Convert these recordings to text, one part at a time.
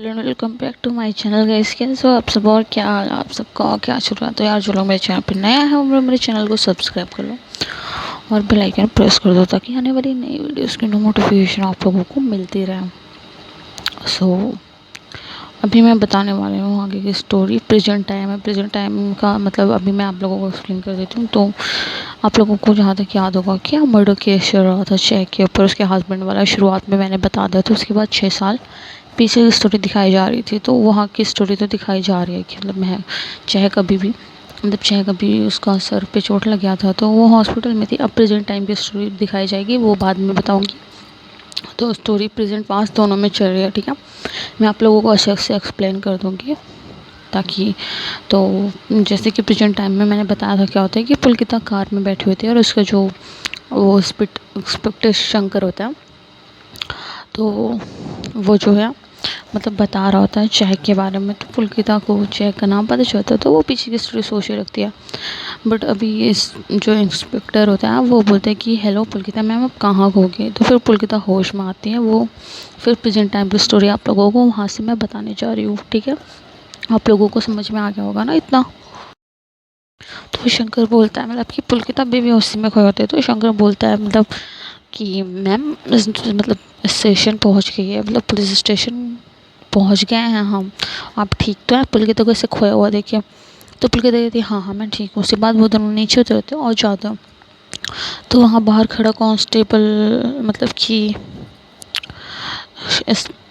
Welcome back to my channel guys. कैसे हो आप सब और क्या हाल है आप सबका, क्या चल रहा है? तो यार जो लोग मेरे चैनल पे नया है वो मेरे चैनल को सब्सक्राइब कर लो और बेल आइकन प्रेस कर दो ताकि आने वाली नई वीडियोस की नोटिफिकेशन आप लोगों को मिलती रहे। अभी मैं बताने वाली हूँ आगे की स्टोरी। प्रेजेंट टाइम है। प्रेजेंट टाइम का मतलब अभी मैं आप लोगों को एक्सप्लेन कर देती हूँ। तो आप लोगों को जहाँ तक याद होगा कि मर्डर केस चल रहा था चेक के ऊपर, उसके हस्बैंड वाला शुरुआत में मैंने बता दिया था। उसके बाद 6 साल पीछे की स्टोरी दिखाई जा रही थी। तो वहाँ की स्टोरी तो दिखाई जा रही है कि मतलब मैं चेक अभी भी चेक अभी उसका सर पे चोट लग गया था तो वो हॉस्पिटल में थी। अब प्रेजेंट टाइम की स्टोरी दिखाई जाएगी, वो बाद में बताऊँगी। तो स्टोरी प्रेजेंट पास्ट दोनों में चल रही है, ठीक है। मैं आप लोगों को अच्छे से एक्सप्लेन कर दूँगी ताकि तो जैसे कि प्रेजेंट टाइम में मैंने बताया था क्या होता है कि पुलकिता कार में बैठी हुई थी और उसका जो वो इंस्पेक्टर शंकर होता है तो वो जो है मतलब बता रहा होता है चेक के बारे में। तो पुलकिता को चेक का नाम पता चलता है तो वो पीछे की स्टोरी सोच रखती है। बट अभी इस जो इंस्पेक्टर होता है वो बोलते हैं कि हेलो पुलकिता मैम, आप कहाँ खो गए? तो फिर पुलकिता होश में आती है। वो फिर प्रेजेंट टाइम की स्टोरी आप लोगों को वहाँ से मैं बताने जा रही हूँ, ठीक है। आप लोगों को समझ में आ गया होगा ना इतना। तो शंकर बोलता है मतलब कि पुलकिता बेबी उसी में खोए होते हैं। तो शंकर बोलता है मतलब कि मैम मतलब स्टेशन पहुंच गई है, मतलब पुलिस स्टेशन पहुंच गए हैं हम, आप ठीक तो है? पुलकिता को ऐसे खोया हुआ देखिए। तो पुलकिता कहती है हाँ हाँ मैं ठीक हूँ। उसके बाद वो दोनों नीचे उतरते और जाते हैं। तो वहाँ बाहर खड़ा कांस्टेबल मतलब कि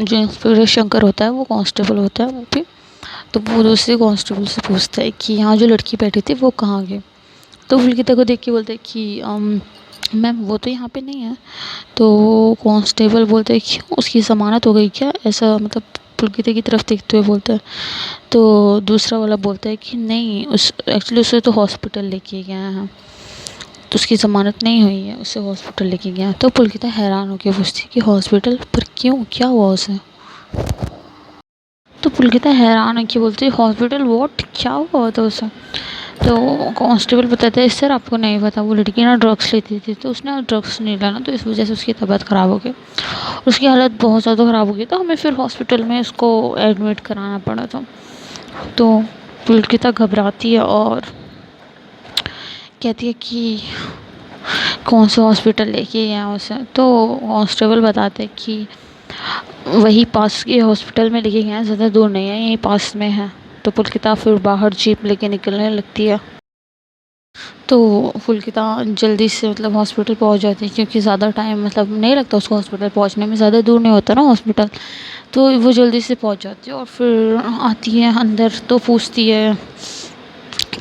जो इंस्पेक्टर शंकर होता है वो कांस्टेबल होता है वो भी। तो वो दूसरे कांस्टेबल से पूछता है कि यहाँ जो लड़की बैठी थी वो कहाँ गई? तो पुलकिता को देख के बोलते हैं कि मैम वो तो यहाँ पे नहीं है। तो कांस्टेबल बोलते हैं कि उसकी ज़मानत हो गई क्या, ऐसा मतलब पुलकिता की तरफ देखते हुए बोलता है। तो दूसरा वाला बोलता है कि नहीं, उस एक्चुअली उसे तो हॉस्पिटल लेके गए हैं, तो उसकी ज़मानत नहीं हुई है, उसे हॉस्पिटल लेके गए हैं। तो पुलकिता हैरान होकर पूछती है कि हॉस्पिटल पर क्यों, क्या हुआ उसे? तो पुलकिता हैरान है कि बोलती है हॉस्पिटल वॉट, क्या हुआ था उसे? तो कांस्टेबल बताता है सर आपको नहीं पता, वो लड़की ना ड्रग्स लेती थी तो उसने ड्रग्स नहीं लेना तो इस वजह से उसकी तबीयत ख़राब हो गई, उसकी हालत बहुत ज़्यादा ख़राब हो गई तो हमें फिर हॉस्पिटल में उसको एडमिट कराना पड़ा था। तो पुलकिता घबराती है और कहती है कि कौन सा हॉस्पिटल लेके गए हैं उसे? तो कांस्टेबल बताते हैं कि वही पास के हॉस्पिटल में लेके गए हैं, ज़्यादा दूर नहीं है, यहीं पास में है। तो पुलकिता फिर बाहर जीप लेके निकलने लगती है। तो पुलकिता जल्दी से मतलब हॉस्पिटल पहुंच जाती है क्योंकि ज़्यादा टाइम मतलब नहीं लगता उसको हॉस्पिटल पहुंचने में, ज़्यादा दूर नहीं होता ना हॉस्पिटल। तो वो जल्दी से पहुंच जाती है और फिर आती है अंदर तो पूछती है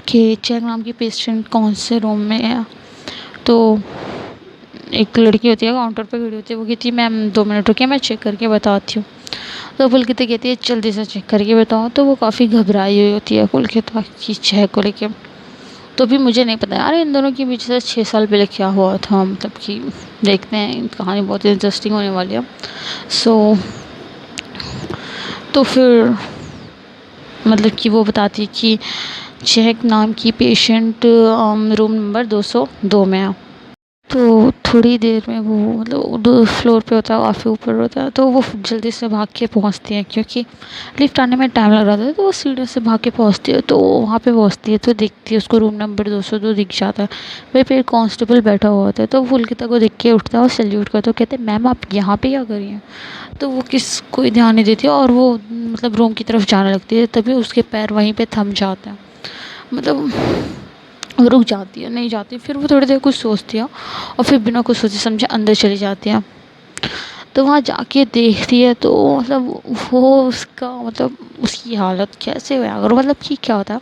कि चेक नाम की पेशेंट कौन से रूम में है? तो एक लड़की होती है काउंटर पे खड़ी होती है, वो कहती है मैम 2 मिनट रुकिए मैं चेक करके बताती हूँ। तो पुलकिता कहती है जल्दी से चेक करके बताओ। तो वो काफ़ी घबराई हुई होती है पुलकिता की चेक को लेके। तो भी मुझे नहीं पता यार इन दोनों के बीच से 6 साल पहले क्या हुआ था, मतलब कि देखते हैं, कहानी बहुत इंटरेस्टिंग होने वाली है। सो तो फिर मतलब कि वो बताती है कि चेक नाम की पेशेंट रूम नंबर 202 में है। तो थोड़ी देर में वो मतलब 2 फ्लोर पे होता है, काफ़ी ऊपर होता है। तो वो जल्दी से भाग के पहुंचती है क्योंकि लिफ्ट आने में टाइम लग रहा था। तो वो सीढ़ी से भाग के पहुंचती है। तो वहाँ पे पहुंचती है तो देखती है उसको रूम नंबर 202 दिख जाता है। वहीं पे एक कांस्टेबल बैठा हुआ होता है। तो पुलकिता को देख के उठता है और सैल्यूट करता है, कहते हैं मैम आप यहाँ पे क्या कर रही हैं? तो वो किस कोई ध्यान नहीं देती और वो मतलब रूम की तरफ जाने लगती है। तभी उसके पैर वहीं पर थम जाते हैं, मतलब रुक जाती है, नहीं जाती। फिर वो थोड़ी देर कुछ सोचती है और फिर बिना कुछ सोचे समझे अंदर चली जाती है। तो वहाँ जाके देखती है तो मतलब वो उसका मतलब उसकी हालत कैसे हुआ अगर मतलब कि क्या होता है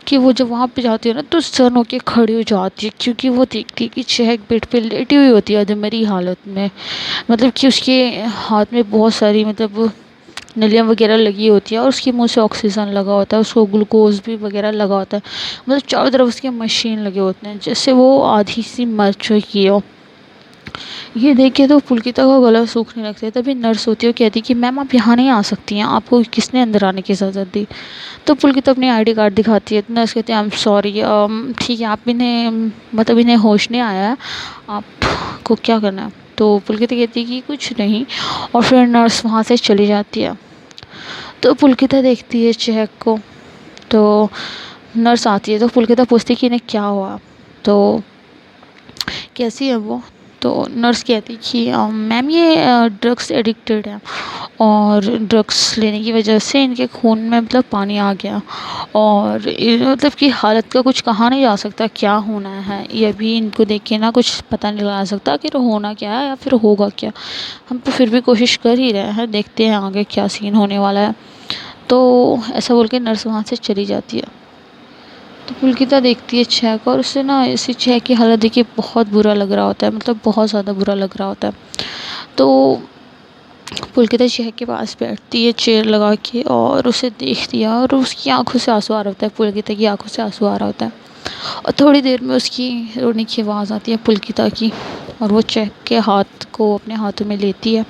कि वो जब वहाँ पे जाती है ना तो सर होके खड़ी हो जाती है क्योंकि वो देखती है कि चेक बेड पे लेटी हुई होती है अधमरी हालत में, मतलब कि उसके हाथ में बहुत सारी मतलब नलियाँ वगैरह लगी होती है और उसके मुंह से ऑक्सीजन लगा होता है, उसको ग्लूकोज भी वगैरह लगा होता है, मतलब चारों तरफ उसके मशीन लगे होते हैं जैसे वो आधी सी मर चुकी हो। ये देख के तो पुलकिता का गला सूखने लगता है। तभी नर्स होती है, कहती कि मैम आप यहाँ नहीं आ सकती हैं, आपको किसने अंदर आने की इजाज़त दी? तो पुलकिता अपनी आईडी कार्ड दिखाती है। नर्स कहती है आई एम सॉरी, ठीक है आप इन्हें मतलब इन्हें होश नहीं आया है, आपको क्या करना है? तो पुलकिता कहती है कि कुछ नहीं और फिर नर्स वहाँ से चली जाती है। तो पुलकिता देखती है चेहक को। तो नर्स आती है तो पुलकिता पूछती है कि इन्हें क्या हुआ, तो कैसी है वो। तो नर्स कहती कि मैम ये ड्रग्स एडिक्टेड है और ड्रग्स लेने की वजह से इनके खून में मतलब पानी आ गया और मतलब कि हालत का कुछ कहा नहीं जा सकता क्या होना है। ये भी इनको देख के ना कुछ पता नहीं लगा सकता कि होना क्या है या फिर होगा क्या। हम तो फिर भी कोशिश कर ही रहे हैं, देखते हैं आगे क्या सीन होने वाला है। तो ऐसा बोल के नर्स वहाँ से चली जाती है। तो पुलकिता देखती है छः को और उसे ना ऐसी छः की हालत देखिए बहुत बुरा लग रहा होता है, मतलब बहुत ज़्यादा बुरा लग रहा होता है। तो पुलकिता छः के पास बैठती है चेयर लगा के और उसे देखती है और उसकी आंखों से आंसू आ रहा होता है, पुलकिता की आंखों से आंसू आ रहा होता है। और थोड़ी देर में उसकी रोने की आवाज़ आती है पुलकिता की और वो चेक के हाथ को अपने हाथों में लेती है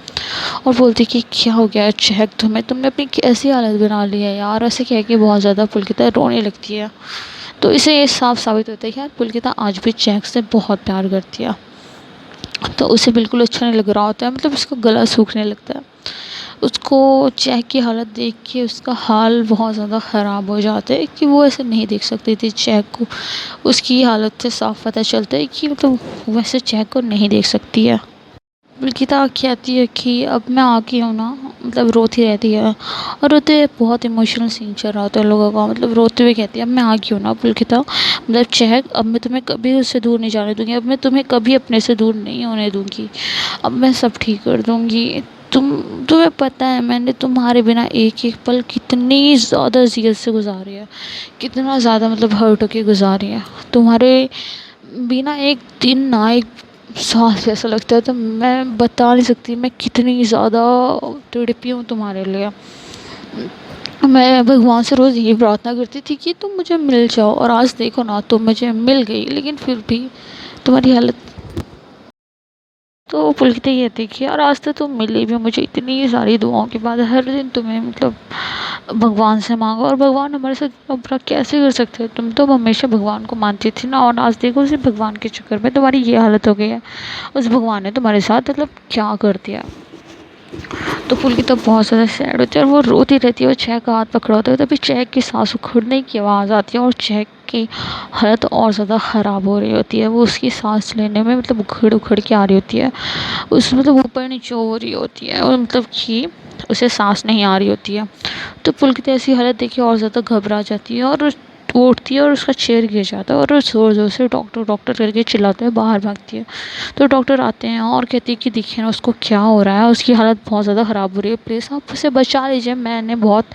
और बोलती है कि क्या हो गया चेक तुम्हें, तुमने अपनी कैसी हालत बना ली है यार। ऐसे कह के बहुत ज़्यादा पुलकिता रोने लगती है। तो इसे ये साफ साबित होता है कि यार पुलकिता आज भी चेक से बहुत प्यार करती है। तो उसे बिल्कुल अच्छा नहीं लग रहा होता है, मतलब उसका गला सूखने लगता है। उसको चेक की हालत देख के उसका हाल बहुत ज़्यादा ख़राब हो जाता है कि वो ऐसे नहीं देख सकती थी चेक को। उसकी हालत से साफ पता चलता है कि मतलब वैसे चेक को नहीं देख सकती है। बल्किता कहती है कि अब मैं आ गई हूँ ना, मतलब रोती रहती है और रोते हुए बहुत इमोशनल सीन चल रहा होता है लोगों का, मतलब रोते हुए कहती है अब मैं आ गई हूँ ना पुलकिता, मतलब चेक अब मैं तुम्हें कभी उससे दूर नहीं जाने दूंगी, अब मैं तुम्हें कभी अपने से दूर नहीं होने दूंगी, अब मैं सब ठीक कर दूंगी। तुम्हें पता है मैंने तुम्हारे बिना एक एक पल कितनी ज़्यादा ज़ियत से गुजारी है, कितना ज़्यादा मतलब हर्ट होके गुजारी है। तुम्हारे बिना एक दिन ना एक सांस जैसा लगता है, तो मैं बता नहीं सकती मैं कितनी ज़्यादा तड़पी हूँ तुम्हारे लिए। मैं भगवान से रोज़ यही प्रार्थना करती थी कि तुम मुझे मिल जाओ और आज देखो ना तुम मुझे मिल गई, लेकिन फिर भी तुम्हारी हालत। तो पुलकित ये थी कि यार आज तो तुम मिली भी मुझे इतनी सारी दुआओं के बाद, हर दिन तुम्हें मतलब भगवान से मांगो और भगवान हमारे साथ बुरा कैसे कर सकते हैं। तुम तो हमेशा भगवान को मानती थी ना, और आज देखो उसी भगवान के चक्कर में तुम्हारी ये हालत हो गई है। उस भगवान ने तुम्हारे साथ मतलब क्या कर दिया। तो पुलकित तो बहुत ज़्यादा सैड होती है और वो रोती रहती है, वो चेक का हाथ पकड़ा होता है, तभी चेक की सांस उखड़ने की आवाज़ आती है और चेक की हालत और ज़्यादा ख़राब हो रही होती है। वो उसकी सांस लेने में मतलब उखड़ उखड़ के आ रही होती है, उस मतलब ऊपर नीचे हो रही होती है और मतलब कि उसे सांस नहीं आ रही होती है। तो पुलकित ऐसी हालत देखी और ज़्यादा घबरा जाती है और वो उठती है और उसका चेयर गिर जाता है और वो ज़ोर ज़ोर से डॉक्टर डॉक्टर करके चिल्लाता है, बाहर भागती है। तो डॉक्टर आते हैं और कहती है कि देखिए ना उसको क्या हो रहा है, उसकी हालत बहुत ज़्यादा ख़राब हो रही है, प्लीज़ आप उसे बचा लीजिए, मैंने बहुत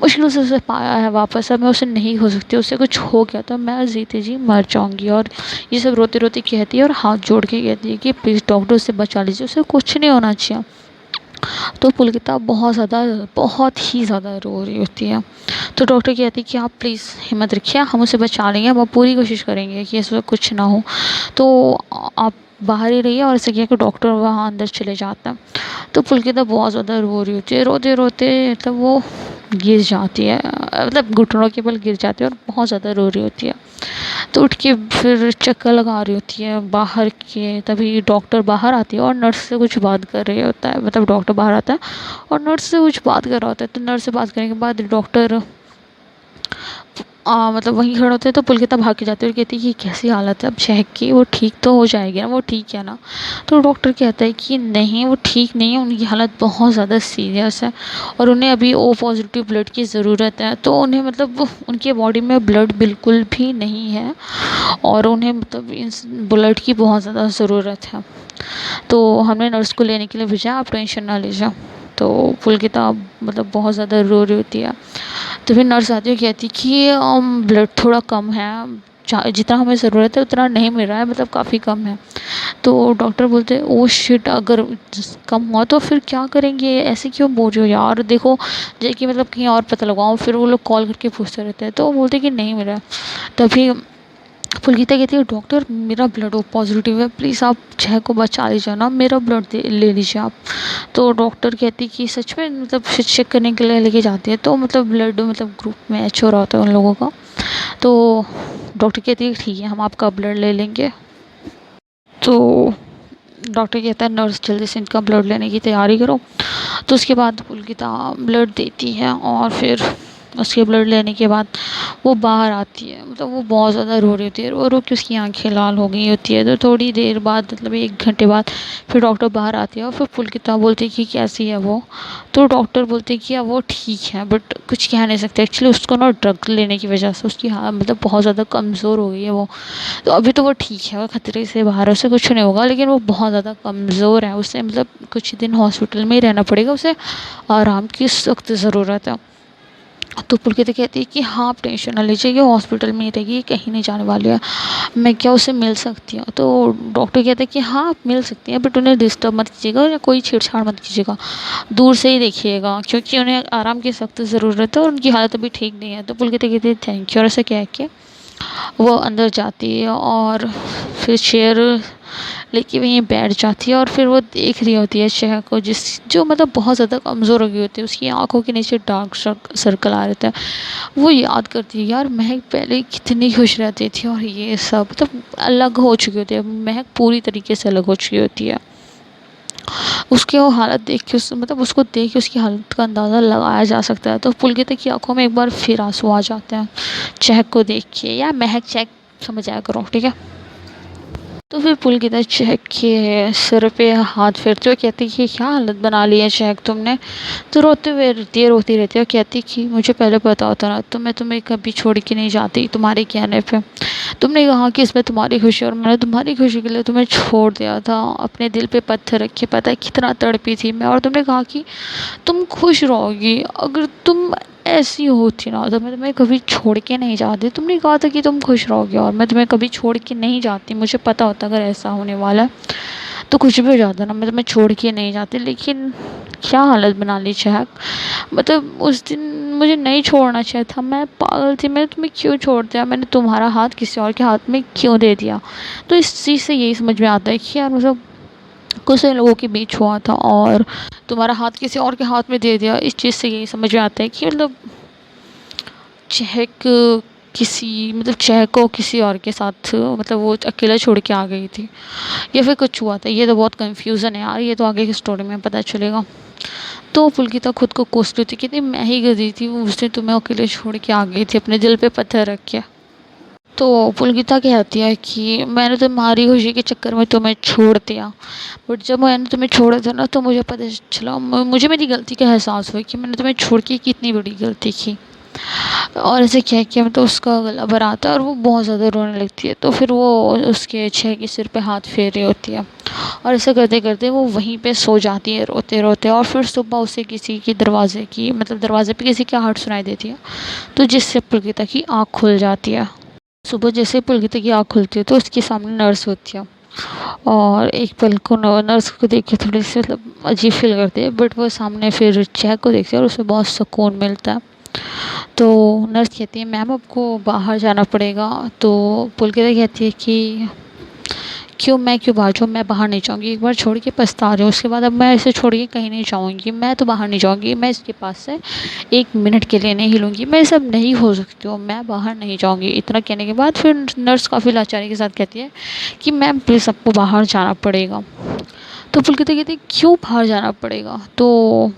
मुश्किल से उसे पाया है वापस, अब मैं उसे नहीं हो सकती, उससे कुछ हो गया तो मैं जीते जी मर जाऊँगी। और ये सब रोते रोते कहती है और हाथ जोड़ के कहती है कि प्लीज़ डॉक्टर उसे बचा लीजिए, उसे कुछ नहीं होना चाहिए। तो पुलकिता बहुत ही ज़्यादा रो रही होती है। तो डॉक्टर कहती है कि आप प्लीज़ हिम्मत रखिए, हम उसे बचा लेंगे, हम पूरी कोशिश करेंगे कि इसमें कुछ ना हो। तो आप बाहर ही रहिए और ऐसे किया कि डॉक्टर वहाँ अंदर चले जाता है। तो पुलकिता बहुत ज़्यादा रो रही होती है, रोते रोते मतलब वो गिर जाती है, मतलब घुटनों के बल गिर जाती है और बहुत ज़्यादा रो रही होती है। तो उठ के फिर चक्कर लगा रही होती है बाहर के, तभी डॉक्टर बाहर आती है और नर्स से कुछ बात कर रही होता है, मतलब डॉक्टर बाहर आता है और नर्स से कुछ बात कर रहा होता है। तो नर्स से बात करने के बाद डॉक्टर मतलब वहीं खड़े होते हैं। तो पुलकिता भाग के जाती है और कहती है कि कैसी हालत है अब चेक की, वो ठीक तो हो जाएगी ना, वो ठीक है ना। तो डॉक्टर कहता है कि नहीं वो ठीक नहीं है, उनकी हालत बहुत ज़्यादा सीरियस है और उन्हें अभी ओ पॉजिटिव ब्लड की ज़रूरत है। तो उन्हें मतलब उनके बॉडी में ब्लड बिल्कुल भी नहीं है और उन्हें मतलब इस ब्लड की बहुत ज़्यादा ज़रूरत है। तो हमने नर्स को लेने के लिए भेजा, आप टेंशन ना लीजिए। तो पुलकिता मतलब बहुत ज़्यादा रो रही होती है। तो फिर नर्स आती है, कहती कि ब्लड थोड़ा कम है, जितना हमें ज़रूरत है उतना नहीं मिल रहा है, मतलब काफ़ी कम है। तो डॉक्टर बोलते हैं ओ शिट, अगर कम हुआ तो फिर क्या करेंगे, ऐसे क्यों बोल रहे हो यार, देखो जैसे कि मतलब कहीं और पता लगाओ। फिर वो लोग कॉल करके पूछते रहते हैं, तो वो बोलते हैं कि नहीं मिल रहा है। तभी पुलकिता कहती है डॉक्टर मेरा ब्लड ओ पॉजिटिव है, प्लीज़ आप छः को बचा लीजिए ना, मेरा ब्लड ले लीजिए आप। तो डॉक्टर कहती कि सच में, मतलब फिर चेक करने के लिए लेके जाती है। तो मतलब ब्लड मतलब ग्रुप मैच हो रहा होता है उन लोगों का। तो डॉक्टर कहती है ठीक है हम आपका ब्लड ले लेंगे। तो डॉक्टर कहता है नर्स जल्दी से इनका ब्लड लेने की तैयारी करो। तो उसके बाद पुलकिता ब्लड देती है और फिर उसके ब्लड लेने के बाद वो बाहर आती है। मतलब वो बहुत ज़्यादा रो रही होती है, रो रो के उसकी आंखें लाल हो गई होती है। तो थोड़ी देर बाद मतलब 1 घंटे बाद फिर डॉक्टर बाहर आती है और फिर पुलकिता बोलती है कि कैसी है वो। तो डॉक्टर बोलते हैं कि अब वो ठीक है बट कुछ कह नहीं सकते। एक्चुअली उसको ना ड्रग लेने की वजह से उसकी मतलब बहुत ज़्यादा कमज़ोर हो गई है वो। तो अभी तो वो ठीक है, वो खतरे से बाहर है, उसे कुछ नहीं होगा, लेकिन वो बहुत ज़्यादा कमज़ोर है। उसे मतलब कुछ दिन हॉस्पिटल में ही रहना पड़ेगा, उसे आराम की सख्त ज़रूरत है। तो पुलकित कहती है कि हाँ आप टेंशन ना लीजिए, ये हॉस्पिटल में ही रहेगी, ये कहीं नहीं जाने वाली है, मैं क्या उसे मिल सकती हूँ। तो डॉक्टर कहते हैं कि हाँ आप मिल सकती हैं बट उन्हें डिस्टर्ब मत कीजिएगा या कोई छेड़छाड़ मत कीजिएगा, दूर से ही देखिएगा क्योंकि उन्हें आराम की सख्त ज़रूरत है और उनकी हालत अभी ठीक नहीं है। तो पुलकित कहती है थैंक यू, और ऐसे कह के वो अंदर जाती है और फिर चेयर लेके वहीं बैठ जाती है। और फिर वो देख रही होती है शहर को, जिस जो मतलब बहुत ज़्यादा कमज़ोर हो गई होती है, उसकी आंखों के नीचे डार्क सर्कल आ रहे थे। वो याद करती है यार महक पहले कितनी खुश रहती थी और ये सब मतलब अलग हो चुकी होती है, महक पूरी तरीके से अलग हो चुकी होती है। उसकी वो हालत देख के उस मतलब उसको देख के उसकी हालत का अंदाज़ा लगाया जा सकता है। तो पुलकित की आंखों में एक बार फिर आंसू आ जाते हैं चहक को देख के, या महक चहक समझ आया करो, ठीक है। तो फिर पुलकित चहक के सिर पे हाथ फेरते हुए कहती कि क्या हालत बना ली है चहक तुमने। तो रोती रहती है और कहती कि मुझे पहले पता होता ना तो मैं तुम्हें कभी छोड़ के नहीं जाती तुम्हारे कहने पे। तुमने कहा कि इसमें तुम्हारी खुशी और मैंने तुम्हारी खुशी के लिए तुम्हें छोड़ दिया था, अपने दिल पे पत्थर रख के, पता है कितना तड़पी थी मैं। और तुमने कहा कि तुम खुश रहोगी, अगर तुम ऐसी होती ना तो मैं तुम्हें कभी छोड़ के नहीं जाती। तुमने कहा था कि तुम खुश रहोगे और मैं तुम्हें कभी छोड़ के नहीं जाती, मुझे पता होता अगर ऐसा होने वाला है तो कुछ भी हो जाता ना, मैं तुम्हें छोड़ के नहीं जाती। लेकिन क्या हालत बना ली चहक, मतलब उस दिन मुझे नहीं छोड़ना चाहिए था, मैं पागल थी, मैंने तुम्हें क्यों छोड़ दिया, मैंने तुम्हारा हाथ किसी और के हाथ में क्यों दे दिया। तो इस चीज़ से यही समझ में आता है कि यार मतलब कुछ लोगों के बीच हुआ था और तुम्हारा हाथ किसी और के हाथ में दे दिया। इस चीज़ से यही समझ में आता है कि मतलब चहक किसी मतलब चहक को किसी और के साथ मतलब वो अकेला छोड़ के आ गई थी या फिर कुछ हुआ था। ये तो बहुत कंफ्यूजन है यार, ये तो आगे की स्टोरी में पता चलेगा। तो पुलकिता खुद को कोसती थी, कहती मैं ही गधी थी, वो उसने तुम्हें अकेले छोड़ के आ गई थी अपने दिल पे पत्थर रख के। तो पुलकिता कहती है कि मैंने तुम्हारी खुशी के चक्कर में तुम्हें छोड़ दिया, बट जब मैंने तुम्हें छोड़ा था ना तो मुझे पता चला, मुझे मेरी गलती का एहसास हुआ कि मैंने तुम्हें छोड़ के कितनी बड़ी गलती की। और ऐसे कह के मतलब उसका गला भर आता है और वो बहुत ज़्यादा रोने लगती है। तो फिर वो उसके छह के सिर पे हाथ फेर रही होती है और ऐसा करते करते वो वहीं पे सो जाती है रोते रोते। और फिर सुबह उसे किसी की दरवाजे की मतलब दरवाजे पे किसी की आहट सुनाई देती है, तो जिससे पुलकिता की आँख खुल जाती है। सुबह जैसे ही पुलकिता की आँख खुलती है तो उसके सामने नर्स होती है और एक पल को नर्स को देख के थोड़ी सी मतलब अजीब फील करती है, बट वो सामने फिर चहक को देखती है और उसे बहुत सुकून मिलता है। तो नर्स कहती है मैम आपको बाहर जाना पड़ेगा। तो पुलकिता कहती है कि क्यों बाहर जाऊँ, मैं बाहर नहीं जाऊँगी, एक बार छोड़ के पछता रही हूँ, उसके बाद अब मैं इसे छोड़ के कहीं नहीं जाऊँगी, मैं तो बाहर नहीं जाऊँगी, मैं इसके पास से 1 मिनट के लिए नहीं हिलूँगी, मैं सब नहीं हो सकती हूँ, मैं बाहर नहीं जाऊँगी। इतना कहने के बाद फिर नर्स काफ़ी लाचारी के साथ कहती है कि मैम प्लीज़ आपको बाहर जाना पड़ेगा। तो पुलकिता कहती है क्यों बाहर जाना पड़ेगा। तो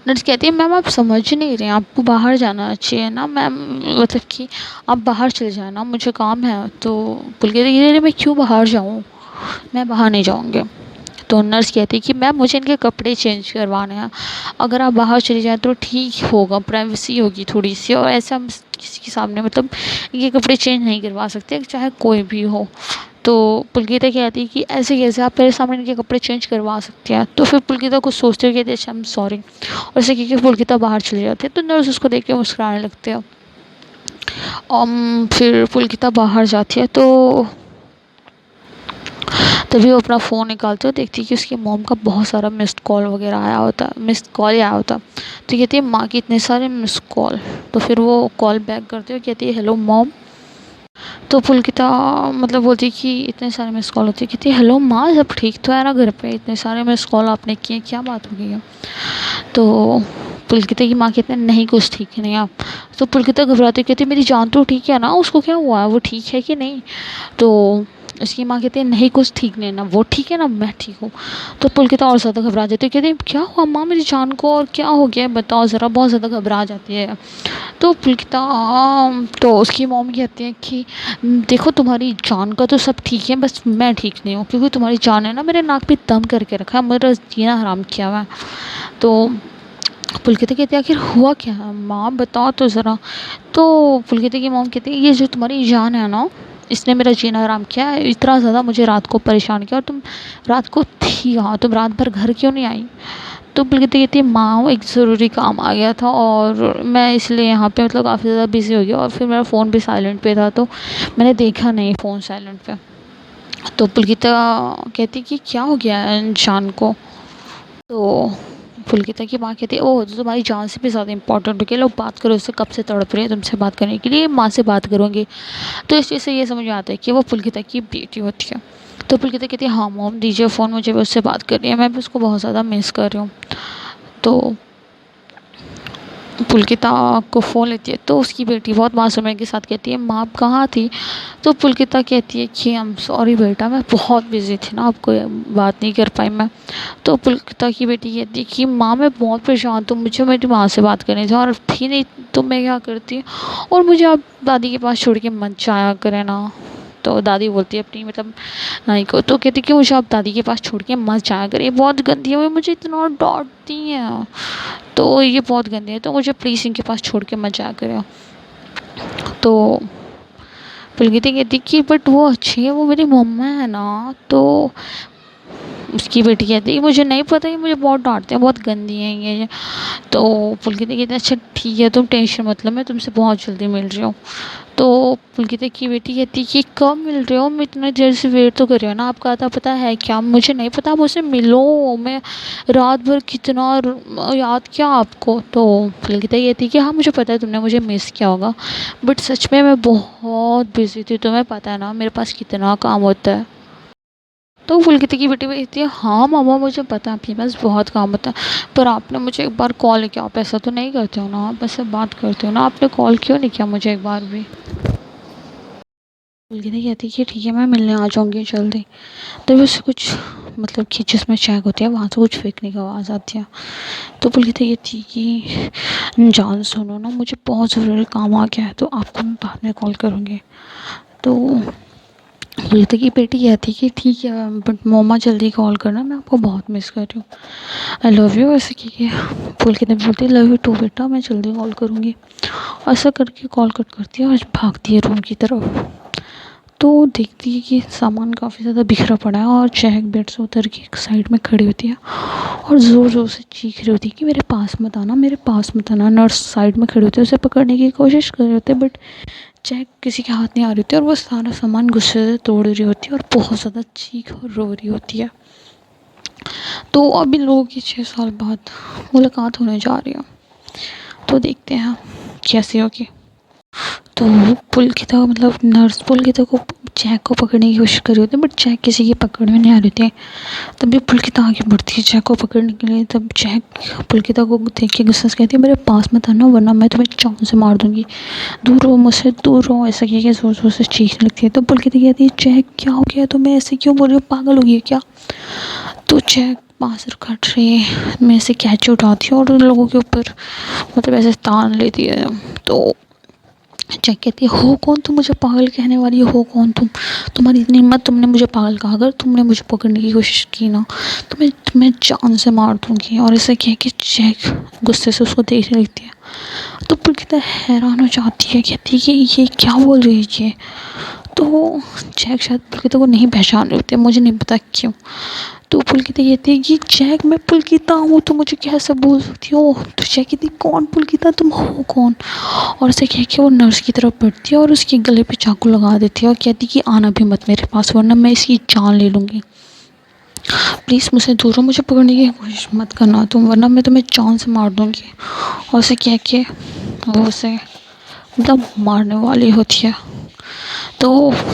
नर्स कहती है मैम आप समझ नहीं रहे हैं, आपको बाहर जाना चाहिए ना मैम, मतलब कि आप बाहर चले जाना, मुझे काम है। तो पुलकिता कहती है मैं क्यों बाहर जाऊँ, मैं बाहर नहीं जाऊँगी। तो नर्स कहती है कि मैम मुझे इनके कपड़े चेंज करवाने हैं, अगर आप बाहर चले जाएँ तो ठीक होगा, प्राइवेसी होगी थोड़ी सी, और ऐसा हम किसी के सामने मतलब इनके कपड़े चेंज नहीं करवा सकते चाहे कोई भी हो। तो पुलकिता कहती है कि ऐसे कैसे आप मेरे सामने इनके कपड़े चेंज करवा सकते हैं। तो फिर पुलकिता कुछ सोचते हुए कहती है अच्छा आई एम सॉरी, और ऐसे कह के पुलकिता बाहर चले जाते हैं। तो नर्स उसको देख के मुस्कुराने लगते हैं। फिर पुलकिता बाहर जाती है तो तभी वो अपना फ़ोन निकालते हुए देखती है कि उसकी मॉम का बहुत सारा मिस्ड कॉल वगैरह आया होता, मिस्ड कॉल ही आया होता। तो कहती है माँ की इतने सारे मिस्ड कॉल। तो फिर वो कॉल बैक करते हुए कहती है हेलो मॉम। तो पुलकिता मतलब बोलती है कि इतने सारे मिस कॉल होते हैं, कहती है हेलो माँ सब ठीक तो है ना घर पे, इतने सारे मिस कॉल आपने किए, क्या बात हो गई है। तो पुलकिता की माँ कहते हैं नहीं कुछ ठीक नहीं आप। तो पुलकिता घबराती कहती है मेरी जान तो ठीक है ना, उसको क्या हुआ है, वो ठीक है कि नहीं। तो उसकी माँ कहती है नहीं कुछ ठीक नहीं है, ना वो ठीक है ना मैं ठीक हूँ। तो पुलकिता और ज़्यादा घबरा जाती है, कहती है क्या हुआ माँ मेरी जान को, और क्या हो गया है बताओ ज़रा, बहुत ज़्यादा घबरा जाती है। तो पुलकिता तो उसकी मॉम कहती है कि देखो तुम्हारी जान का तो सब ठीक है, बस मैं ठीक नहीं हूँ, क्योंकि तुम्हारी जान है ना मेरे नाक पे दम करके रखा है, मेरा जीना हराम किया हुआ है। तो पुलकिता कहती है आखिर हुआ क्या है माँ बताओ तो ज़रा। तो पुलकिता की मॉम कहती है ये जो तुम्हारी जान है ना, इसने मेरा जीना हराम किया है, इतना ज़्यादा मुझे रात को परेशान किया, और तुम रात को थी कहाँ, तुम रात भर घर क्यों नहीं आई। तो पुलकिता कहती है माँ एक ज़रूरी काम आ गया था, और मैं इसलिए यहाँ पे मतलब काफ़ी ज़्यादा बिज़ी हो गया, और फिर मेरा फ़ोन भी साइलेंट पे था, तो मैंने देखा नहीं फ़ोन साइलेंट पे। तो पुलकिता कहती कि क्या हो गया है जान को। तो पुलकिता की माँ कहती है ओह तो तुम्हारी जान से भी ज़्यादा इंपॉर्टेंट हो गया, लो बात करो उससे, कब से तड़प रही है तुमसे बात करने के लिए, माँ से बात करूँगी। तो इस चीज़ से ये समझ में आता है कि वो पुलकिता की बेटी होती है। तो पुलकिता कहती है हाँ मॉम दीजिए फ़ोन, मुझे भी उससे बात करनी है, मैं भी उसको बहुत ज़्यादा मिस कर रही हूँ। तो पुलकिता को फ़ोन लेती है, तो उसकी बेटी बहुत मासूमियत के साथ कहती है माँ आप कहाँ थी। तो पुलकिता कहती है कि आई एम सॉरी बेटा, मैं बहुत बिज़ी थी ना, आपको बात नहीं कर पाई मैं। तो पुलकिता की बेटी कहती है कि माँ मैं बहुत परेशान हूँ, मुझे मेरी माँ से बात करनी थी और थी नहीं, तो मैं क्या करती, और मुझे आप दादी के पास छोड़ के मत जाया करें ना। तो दादी बोलती है अपनी मतलब नानी को, तो कहती कि मुझे आप दादी के पास छोड़ के मत जाया करें, ये बहुत गंदी है, वो मुझे इतना डांटती हैं, तो ये बहुत गंदे हैं, तो मुझे प्लीज़ इनके पास छोड़ के मत जाया करें। तो पुलकिता कहती कि बट वो अच्छी है, वो मेरी मम्मा है ना। तो उसकी बेटी कहती है मुझे नहीं पता, ये मुझे बहुत डांटते हैं, बहुत गंदी हैं ये। तो पुलकिता कहती है अच्छा ठीक है तुम टेंशन मत लो, मैं तुमसे बहुत जल्दी मिल रही हूँ। तो पुलकिता की बेटी कहती है कि कब मिल रहे हो, मैं इतनी देर से वेट तो कर रही हूँ ना, आपका आता पता है क्या, मुझे नहीं पता, आप मुझसे मिलो, मैं रात भर कितना याद किया आपको। तो पुलकिता कहती है कि हाँ मुझे पता है तुमने मुझे मिस किया होगा, बट सच में मैं बहुत बिजी थी, तुम्हें पता है ना मेरे पास कितना काम होता है। तो पुलकिता की बेटी कहती है हाँ मामा मुझे पता है आपके पास बहुत काम होता है, पर आपने मुझे एक बार कॉल किया, आप ऐसा तो नहीं करते हो ना, आप ऐसे बात करते हो ना, आपने कॉल क्यों नहीं किया मुझे एक बार भी। पुलकिता कहती है कि ठीक है मैं मिलने आ जाऊँगी जल्दी। तो बस कुछ मतलब कि जिसमें चेक होती है वहाँ से कुछ फेंकने की आवाज़ आती है। तो पुलकिता कहती है कि जान सुनो ना, मुझे बहुत ज़रूरी काम आ गया है, तो आपको मैं बाद में कॉल करूँगी। तो पुलकिता की बेटी कहती है कि ठीक है बट मम्मा जल्दी कॉल करना, मैं आपको बहुत मिस कर रही हूँ, आई लव यू ऐसे की। पुलकिता बोलती है लव यू टू बेटा, मैं जल्दी कॉल करूँगी। ऐसा करके कॉल कट करती है और भागती है रूम की तरफ। तो देखती है कि सामान काफ़ी ज़्यादा बिखरा पड़ा है, और चहक बेड से उतर के एक साइड में खड़ी होती है और ज़ोर ज़ोर से चीख रही होती है कि मेरे पास मत आना, मेरे पास मत आना। नर्स साइड में खड़ी होती है, उसे पकड़ने की कोशिश कर रहे होते हैं, बट चहक किसी के हाथ नहीं आ रही होती है, और वो सारा सामान गुस्से से तोड़ रही होती है और बहुत ज़्यादा चीख और रो रही होती है। तो अभी लोगों की 6 साल बाद मुलाकात होने जा रही है, तो देखते हैं कैसी होगी। तो पुलकिता मतलब नर्स पुलकिता को जैक को पकड़ने की कोशिश कर रही होती है, बट जैक किसी की पकड़ में नहीं आ रही थी। तभी पुलकिता आगे बढ़ती है जैक को पकड़ने के लिए, तब जैक पुलकिता को देख के गुस्सा से कहती है मेरे पास मत आना वरना मैं तुम्हें जान से मार दूंगी, दूर रहो मुझसे दूर रहो, ऐसा कह के ज़ोर ज़ोर से चीखने लगती है। तो पुलकिता कहती है जैक क्या हो गया तुम्हें, ऐसे क्यों बोल रही हो, पागल हो गई है क्या। तो जैक बांसुर काट रही में से कैची उठाती है और उन लोगों के ऊपर मतलब ऐसे तान लेती है। तो जैक कहती है हो कौन तुम, मुझे पागल कहने वाली हो कौन तुम, तुम्हारी इतनी हिम्मत, तुमने मुझे पागल कहा, अगर तुमने मुझे पकड़ने की कोशिश की ना तो मैं तुम्हें जान से मार दूंगी। और ऐसे कह के जैक गुस्से से उसको देखने लगती है। तो पुलकिता हैरान हो जाती है, कहती है कि ये क्या बोल रही है ये। तो जैक शायद पुलकिता को नहीं पहचान रहे होते, मुझे नहीं पता क्यों। तो पुलकिता कहती है कि जैक मैं पुलकिता हूँ, तो मुझे कैसे बोल सकती हो। तो जैक कहती कौन पुलकिता, तुम हो कौन। और उसे कह के वो नर्स की तरफ बढ़ती है और उसके गले पे चाकू लगा देती है और कहती कि आना भी मत मेरे पास वरना मैं इसकी जान ले लूँगी, प्लीज़ मुझसे दूर हो, मुझे पकड़ने की कोशिश मत करना तुम वरना मैं तुम्हें जान से मार दूँगी। और उसे कह के वो उसे मतलब मारने वाली होती है। तो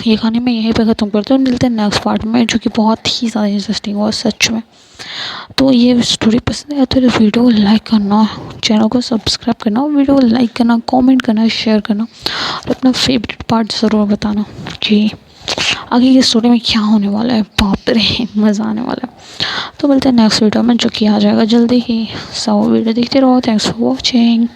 ये कहानी मैं यहीं पे ख़त्म करती हूँ, मिलते हैं नेक्स्ट पार्ट में जो कि बहुत ही ज़्यादा इंटरेस्टिंग हुआ सच में। तो ये स्टोरी पसंद है तो वीडियो को लाइक करना, चैनल को सब्सक्राइब करना, वीडियो को लाइक करना, कमेंट करना, शेयर करना और अपना फेवरेट पार्ट ज़रूर बताना जी। आगे की स्टोरी में क्या होने वाला है, बाप रे मज़ा आने वाला है। तो बोलते हैं नेक्स्ट वीडियो में, जो कि आ जाएगा जल्दी ही। सो वीडियो देखते रहो। Thanks for watching.